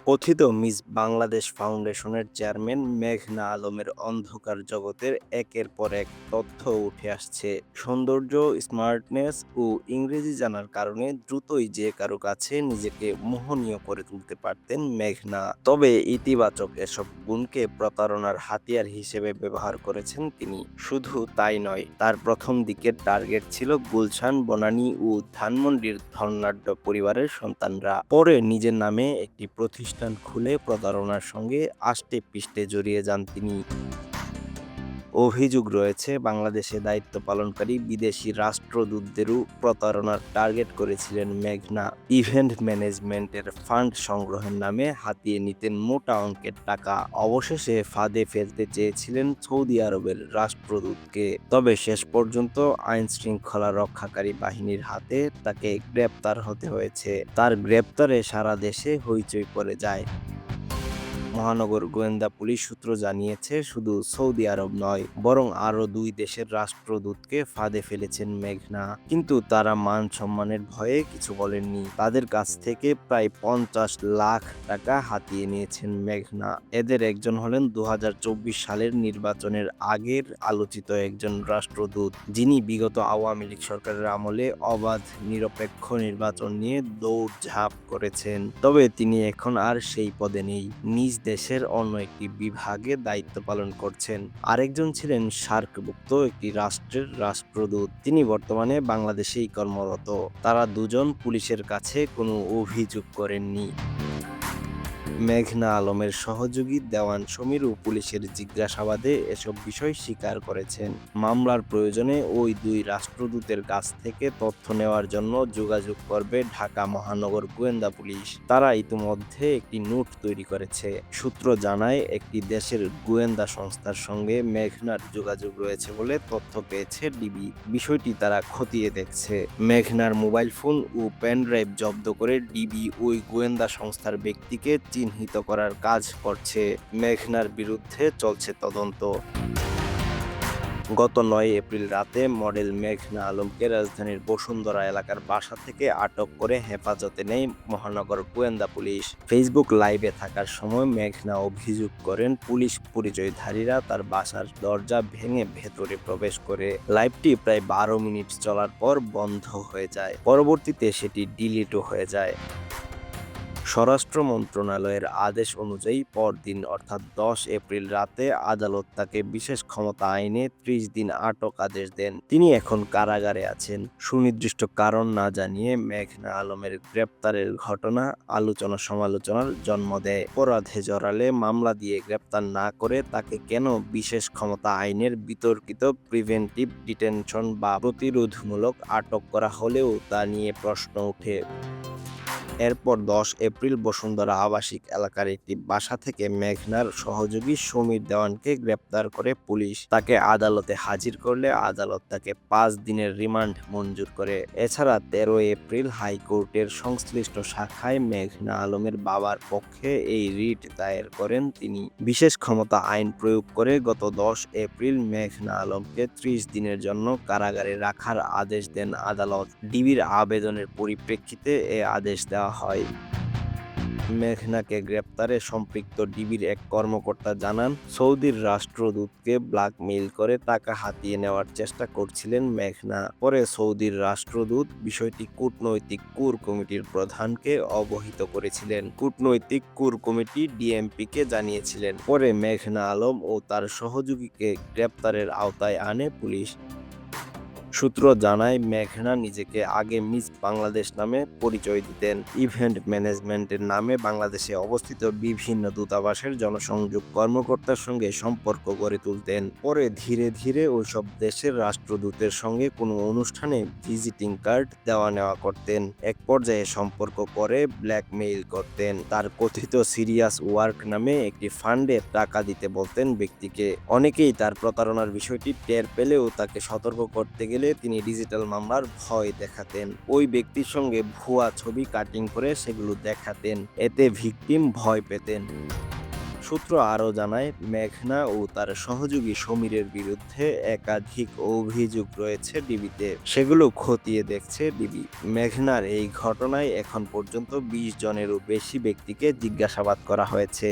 কথিত মিস বাংলাদেশ ফাউন্ডেশনের চেয়ারম্যান মেঘনা আলমের অন্ধকার জগতের একের পর এক তথ্য উঠে আসছে। সৌন্দর্য, স্মার্টনেস ও ইংরেজি জানার কারণে দ্রুতই যে কারো কাছে নিজেকে মোহনীয় করে তুলতে পারতেন মেঘনা। তবে ইতিবাচক এসব গুণকে প্রতারণার হাতিয়ার হিসেবে ব্যবহার করেছেন তিনি। শুধু তাই নয়, তার প্রথম দিকের টার্গেট ছিল গুলশান, বনানী ও ধানমন্ডির ধনাঢ্য পরিবারের সন্তানরা। পরে নিজের নামে একটি প্রতিষ্ঠান খুলে প্রতারণার সঙ্গে আষ্টে পৃষ্ঠে জড়িয়ে যান তিনি। অভিযোগ রয়েছে, বাংলাদেশে দায়িত্ব পালনকারী বিদেশি রাষ্ট্রদূতদেরও প্রতারণার টার্গেট করেছিলেন মেঘনা। ইভেন্ট ম্যানেজমেন্টের ফান্ড সংগ্রহের নামে হাতিয়ে নিতেন মোটা অঙ্কের টাকা। অবশেষে ফাঁদে ফেলতে চেয়েছিলেন সৌদি আরবের রাষ্ট্রদূতকে। তবে শেষ পর্যন্ত আইন শৃঙ্খলা রক্ষাকারী বাহিনীর হাতে তাকে গ্রেপ্তার হতে হয়েছে। তার গ্রেপ্তারে সারা দেশে হইচই পড়ে যায়। মহানগর গোয়েন্দা পুলিশ সূত্র জানিয়েছে, শুধু সৌদি আরব নয়, বরং আরও দুই দেশের রাষ্ট্রদূতকে ফাঁদে ফেলেছেন মেঘনা। কিন্তু তারা মান সম্মানের ভয়ে কিছু বলেননি। তাদের কাছ থেকে প্রায় 50 লাখ টাকা হাতিয়ে নিয়েছেন মেঘনা। এদের একজন হলেন 2024 সালের নির্বাচনের আগের আলোচিত একজন রাষ্ট্রদূত, যিনি বিগত আওয়ামী লীগ সরকারের আমলে অবাধ নিরপেক্ষ নির্বাচন নিয়ে দৌড়ঝাঁপ করেছেন। তবে তিনি এখন আর সেই পদে নেই, নিজ দেশের অন্য একটি বিভাগে দায়িত্ব পালন করছেন। আরেকজন ছিলেন সার্কভুক্ত একটি রাষ্ট্রের রাষ্ট্রদূত, তিনি বর্তমানে বাংলাদেশেই কর্মরত। তারা দুজন পুলিশের কাছে কোনো অভিযোগ করেননি। মেঘনা আলমের সহযোগী দেওয়ান সমীরও পুলিশের জিজ্ঞাসাবাদে এসব বিষয় স্বীকার করেছেন। মামলার প্রয়োজনে ওই দুই রাষ্ট্রদূতের কাছ থেকে তথ্য নেওয়ার জন্য যোগাযোগ করবে ঢাকা মহানগর গোয়েন্দা পুলিশ। তারা ইতিমধ্যে একটি নোট তৈরি করেছে। সূত্র জানায়, একটি দেশের গোয়েন্দা সংস্থার সঙ্গে মেঘনার যোগাযোগ রয়েছে বলে তথ্য পেয়েছে ডিবি। বিষয়টি তারা খতিয়ে দেখছে। মেঘনার মোবাইল ফোন ও পেনড্রাইভ জব্দ করে ডিবি ওই গোয়েন্দা সংস্থার ব্যক্তিকে চিহ্নিত করার কাজ করছে। মেঘনার বিরুদ্ধে চলছে তদন্ত। গত 9 এপ্রিল রাতে মডেল মেঘনা আলমকে রাজধানীর বসুন্ধরা এলাকার বাসা থেকে আটক করে হেফাজতে নেয় মহানগর গোয়েন্দা পুলিশ। ফেসবুক লাইভে থাকার সময় মেঘনা অভিযোগ করেন, পুলিশ পরিচয়ধারীরা তার বাসার দরজা ভেঙে ভেতরে প্রবেশ করে। লাইভটি প্রায় 12 মিনিট চলার পর বন্ধ হয়ে যায়। পরবর্তীতে সেটি ডিলিটও হয়ে যায়। স্বরাষ্ট্র মন্ত্রণালয়ের আদেশ অনুযায়ী পরদিন অর্থাৎ 10 এপ্রিল রাতে আদালত তাকে বিশেষ ক্ষমতা আইনে 30 দিন আটক আদেশ দেন। তিনি এখন কারাগারে আছেন। সুনির্দিষ্ট কারণ না জানিয়ে মেঘনা আলমের গ্রেপ্তারের ঘটনা আলোচনা সমালোচনার জন্ম দেয়। অপরাধে জড়ালে মামলা দিয়ে গ্রেপ্তার না করে তাকে কেন বিশেষ ক্ষমতা আইনের বিতর্কিত প্রিভেন্টিভ ডিটেনশন বা প্রতিরোধমূলক আটক করা হলেও তা নিয়ে প্রশ্ন ওঠে। এরপর 10 এপ্রিল বসুন্ধরা আবাসিক এলাকার একটি বাসা থেকে মেঘনার সহযোগী সমীর দেওয়ানকে গ্রেপ্তার করে পুলিশ। তাকে আদালতে হাজির করলে আদালত তাকে 5 দিনের রিমান্ড মঞ্জুর করে। এছাড়া 13 এপ্রিল হাইকোর্টের সংশ্লিষ্ট শাখায় মেঘনা আলমের বাবার পক্ষে এই রিট দায়ের করেন তিনি। বিশেষ ক্ষমতা আইন প্রয়োগ করে গত 10 এপ্রিল মেঘনা আলমকে 30 দিনের জন্য কারাগারে রাখার আদেশ দেন আদালত। ডিবির আবেদনের পরিপ্রেক্ষিতে এ আদেশ দেওয়া হয়। মেঘনাকে গ্রেপ্তারে সম্পৃক্ত ডিবির এক কর্মকর্তা জানান, সৌদির রাষ্ট্রদূতকে ব্ল্যাকমেইল করে টাকা হাতিয়ে নেওয়ার চেষ্টা করছিলেন মেঘনা। পরে সৌদির রাষ্ট্রদূত বিষয়টি কূটনৈতিক কোর কমিটির প্রধানকে অবহিত করেছিলেন। কূটনৈতিক কোর কমিটি ডিএমপিকে জানিয়েছিলেন। পরে মেঘনা আলম ও তার সহযোগীকে গ্রেপ্তারের আওতায় আনে পুলিশ। সূত্র জানায়, মেঘনা নিজেকে আগে মিস বাংলাদেশ নামে পরিচয় দিতেন। ইভেন্ট ম্যানেজমেন্টের নামে বাংলাদেশে অবস্থিত বিভিন্ন দূতাবাসের জনসংযোগ কর্মকর্তার সঙ্গে সম্পর্ক গড়ে তুলতেন। পরে ধীরে ধীরে ওইসব দেশের রাষ্ট্রদূতের সঙ্গে কোনো অনুষ্ঠানে ভিজিটিং কার্ড দেওয়া নেওয়া করতেন। এক পর্যায়ে সম্পর্ক করে ব্ল্যাকমেইল করতেন। তার কথিত সিরিয়াস ওয়ার্ক নামে একটি ফান্ডে টাকা দিতে বলতেন ব্যক্তিকে। অনেকেই তার প্রতারণার বিষয়টি টের পেলেও তাকে সতর্ক করতে গেলে তিনি ডিজিটাল মামলার ভয় দেখাতেন। ওই ব্যক্তির সঙ্গে ভুয়া ছবি কাটিং করে সেগুলো দেখাতেন। এতে ভিকটিম ভয় পেতেন। সূত্র আরও জানায়, মেঘনা ও তার সহযোগী সমীরের বিরুদ্ধে একাধিক অভিযোগ রয়েছে ডিবিতে, সেগুলো খতিয়ে দেখছে ডিবি। মেঘনার এই ঘটনায় এখন পর্যন্ত 20 জনেরও বেশি ব্যক্তিকে জিজ্ঞাসাবাদ করা হয়েছে।